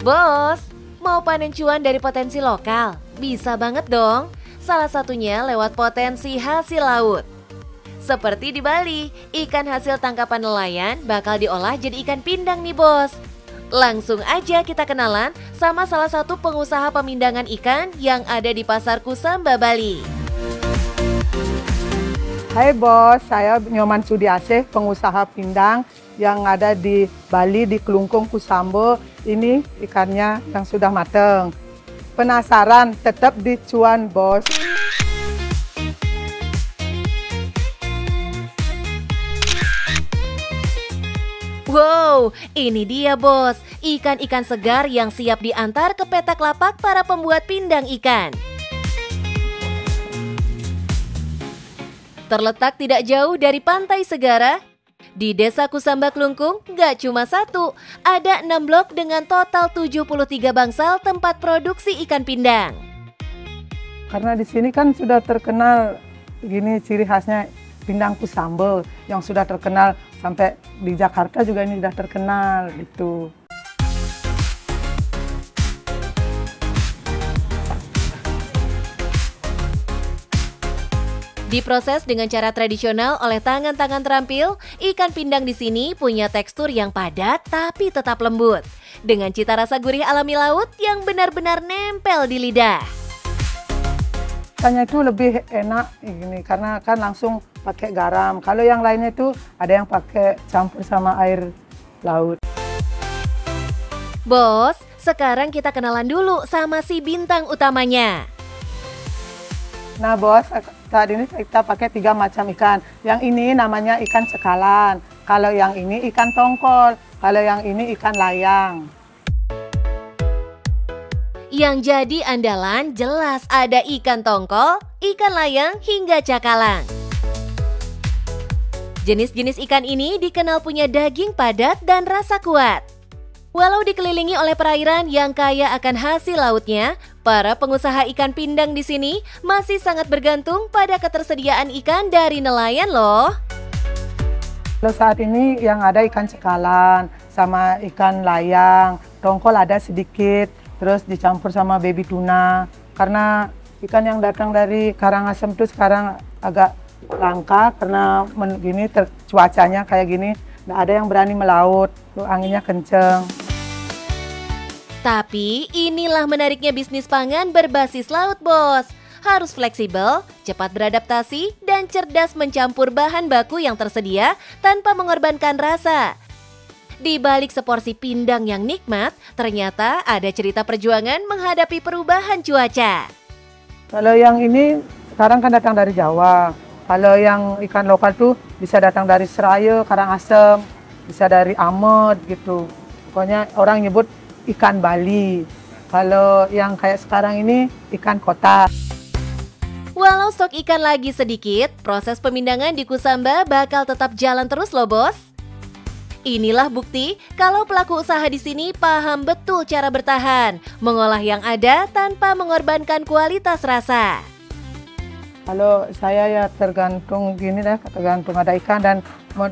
Bos, mau panen cuan dari potensi lokal? Bisa banget dong. Salah satunya lewat potensi hasil laut. Seperti di Bali, ikan hasil tangkapan nelayan bakal diolah jadi ikan pindang nih bos. Langsung aja kita kenalan sama salah satu pengusaha pemindangan ikan yang ada di Pasar Kusamba, Bali. Hai bos, saya Nyoman Sudiasih, pengusaha pindang yang ada di Bali di Kelungkung Kusamba. Ini ikannya yang sudah matang. Penasaran? Tetap di cuan bos. Wow, ini dia bos, ikan-ikan segar yang siap diantar ke petak lapak para pembuat pindang ikan. Terletak tidak jauh dari Pantai Segara, di Desa Kusamba Kelungkung gak cuma satu, ada 6 blok dengan total 73 bangsal tempat produksi ikan pindang. Karena di sini kan sudah terkenal, gini ciri khasnya pindang Kusamba yang sudah terkenal, sampai di Jakarta juga ini sudah terkenal itu. Diproses dengan cara tradisional oleh tangan-tangan terampil, ikan pindang di sini punya tekstur yang padat tapi tetap lembut, dengan cita rasa gurih alami laut yang benar-benar nempel di lidah. Ikannya itu lebih enak ini karena kan langsung pakai garam. Kalau yang lainnya itu ada yang pakai campur sama air laut. Bos, sekarang kita kenalan dulu sama si bintang utamanya. Nah bos, saat ini kita pakai 3 macam ikan. Yang ini namanya ikan cekalan. Kalau yang ini ikan tongkol. Kalau yang ini ikan layang. Yang jadi andalan jelas ada ikan tongkol, ikan layang, hingga cakalang. Jenis-jenis ikan ini dikenal punya daging padat dan rasa kuat. Walau dikelilingi oleh perairan yang kaya akan hasil lautnya, para pengusaha ikan pindang di sini masih sangat bergantung pada ketersediaan ikan dari nelayan loh. Kalau saat ini yang ada ikan cekalan sama ikan layang, tongkol ada sedikit, terus dicampur sama baby tuna. Karena ikan yang datang dari Karangasem itu sekarang agak langka karena cuacanya kayak gini, nggak ada yang berani melaut, anginnya kenceng. Tapi inilah menariknya bisnis pangan berbasis laut bos. Harus fleksibel, cepat beradaptasi, dan cerdas mencampur bahan baku yang tersedia tanpa mengorbankan rasa. Di balik seporsi pindang yang nikmat, ternyata ada cerita perjuangan menghadapi perubahan cuaca. Kalau yang ini sekarang kan datang dari Jawa. Kalau yang ikan lokal tuh bisa datang dari Seraya, Karangasem, bisa dari Amet gitu. Pokoknya orang nyebut ikan Bali. Kalau yang kayak sekarang ini ikan kota. Walau stok ikan lagi sedikit, proses pemindangan di Kusamba bakal tetap jalan terus loh bos. Inilah bukti kalau pelaku usaha di sini paham betul cara bertahan, mengolah yang ada tanpa mengorbankan kualitas rasa. Kalau saya ya tergantung gini dah, tergantung ada ikan dan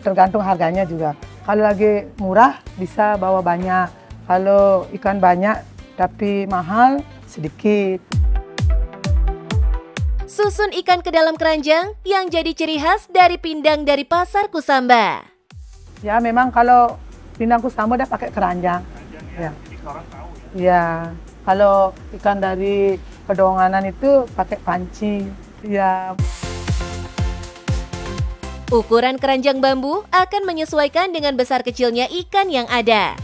tergantung harganya juga. Kalau lagi murah bisa bawa banyak, kalau ikan banyak tapi mahal sedikit. Susun ikan ke dalam keranjang yang jadi ciri khas dari pindang dari Pasar Kusamba. Ya memang kalau pindang Kusamba udah pakai keranjang. Ya. Ya. Kalau ikan dari Pedonganan itu pakai panci. Ya. Ukuran keranjang bambu akan menyesuaikan dengan besar kecilnya ikan yang ada.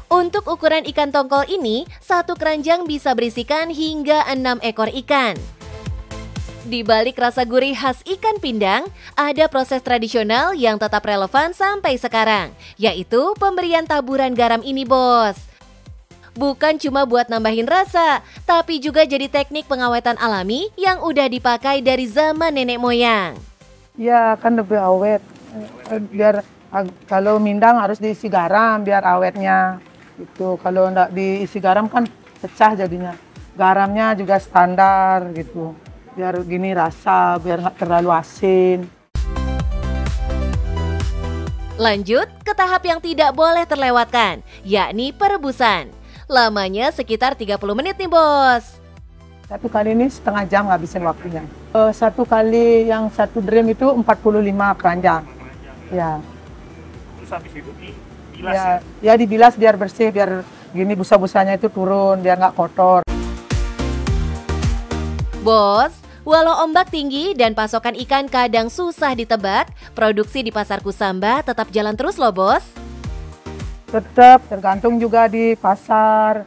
Untuk ukuran ikan tongkol ini, satu keranjang bisa berisikan hingga 6 ekor ikan. Di balik rasa gurih khas ikan pindang, ada proses tradisional yang tetap relevan sampai sekarang, yaitu pemberian taburan garam ini bos. Bukan cuma buat nambahin rasa, tapi juga jadi teknik pengawetan alami yang udah dipakai dari zaman nenek moyang. Ya kan lebih awet, biar kalau mindang harus diisi garam biar awetnya. Itu kalau enggak diisi garam kan pecah jadinya. Garamnya juga standar gitu. Biar gini rasa, biar nggak terlalu asin. Lanjut ke tahap yang tidak boleh terlewatkan, yakni perebusan. Lamanya sekitar 30 menit nih, Bos. Satu kali ini setengah jam ngabisin waktunya. Satu kali yang satu drum itu 45 keranjang. Ya. Terus habis itu dibilas Ya dibilas biar bersih, biar gini busa-busanya itu turun, biar nggak kotor. Bos, walau ombak tinggi dan pasokan ikan kadang susah ditebak, produksi di Pasar Kusamba tetap jalan terus loh, Bos. Tetap tergantung juga di pasar,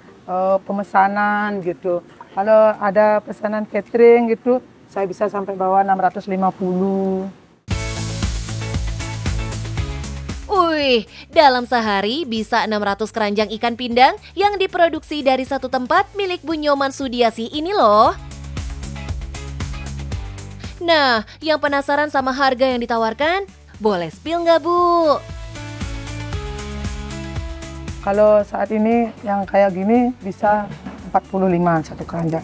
pemesanan gitu. Kalau ada pesanan catering gitu, saya bisa sampai bawa 650. Wih, dalam sehari bisa 600 keranjang ikan pindang yang diproduksi dari satu tempat milik Bu Nyoman Sudiasi ini loh. Nah, yang penasaran sama harga yang ditawarkan, boleh spill nggak, Bu? Kalau saat ini yang kayak gini bisa 45 satu keranjang.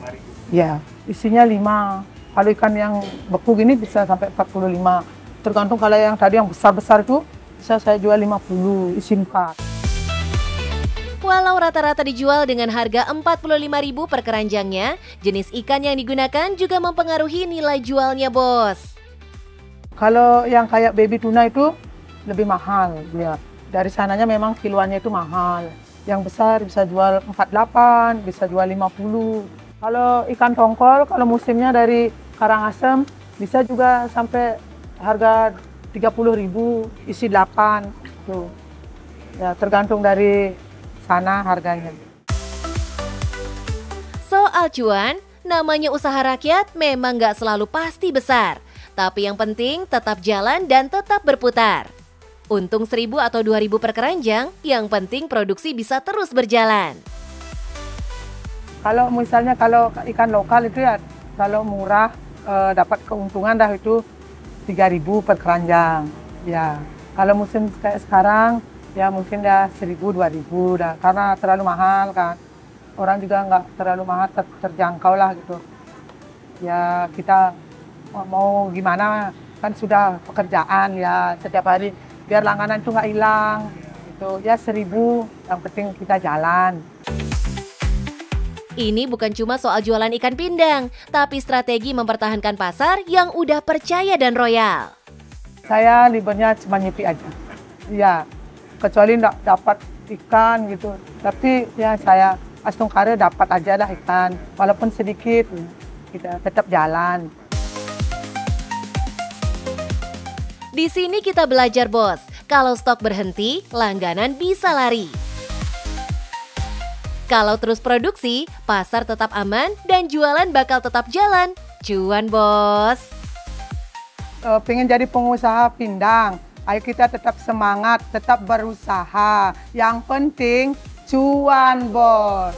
Ya, isinya 5. Kalau ikan yang beku gini bisa sampai 45. Tergantung kalau yang tadi yang besar-besar itu bisa saya jual 50, isi 4. Walau rata-rata dijual dengan harga Rp45.000 per keranjangnya, jenis ikan yang digunakan juga mempengaruhi nilai jualnya, Bos. Kalau yang kayak baby tuna itu lebih mahal, ya. Dari sananya memang kiloannya itu mahal. Yang besar bisa jual 48, bisa jual 50. Kalau ikan tongkol, kalau musimnya dari Karangasem, bisa juga sampai harga 30.000, isi 8. Tuh. Ya, tergantung dari sana harganya. Soal cuan, namanya usaha rakyat memang nggak selalu pasti besar. Tapi yang penting tetap jalan dan tetap berputar. Untung 1.000 atau 2.000 per keranjang, yang penting produksi bisa terus berjalan. Kalau misalnya kalau ikan lokal itu ya, kalau murah dapat keuntungan dah itu 3.000 per keranjang. Ya, kalau musim kayak sekarang ya mungkin dah 1.000, 2.000 dah, karena terlalu mahal kan. Orang juga nggak terlalu mahal, terjangkau lah gitu. Ya kita mau gimana, kan sudah pekerjaan ya setiap hari. Biar langganan itu nggak hilang, gitu. Ya 1.000, yang penting kita jalan. Ini bukan cuma soal jualan ikan pindang, tapi strategi mempertahankan pasar yang udah percaya dan royal. Saya liburnya cuma nyepi aja. Ya, kecuali nggak dapat ikan gitu. Tapi ya saya Astungkare dapat aja lah ikan, walaupun sedikit, kita tetap jalan. Di sini kita belajar, Bos. Kalau stok berhenti, langganan bisa lari. Kalau terus produksi, pasar tetap aman dan jualan bakal tetap jalan. Cuan, Bos. Pengen jadi pengusaha pindang, ayo kita tetap semangat, tetap berusaha. Yang penting cuan, Bos.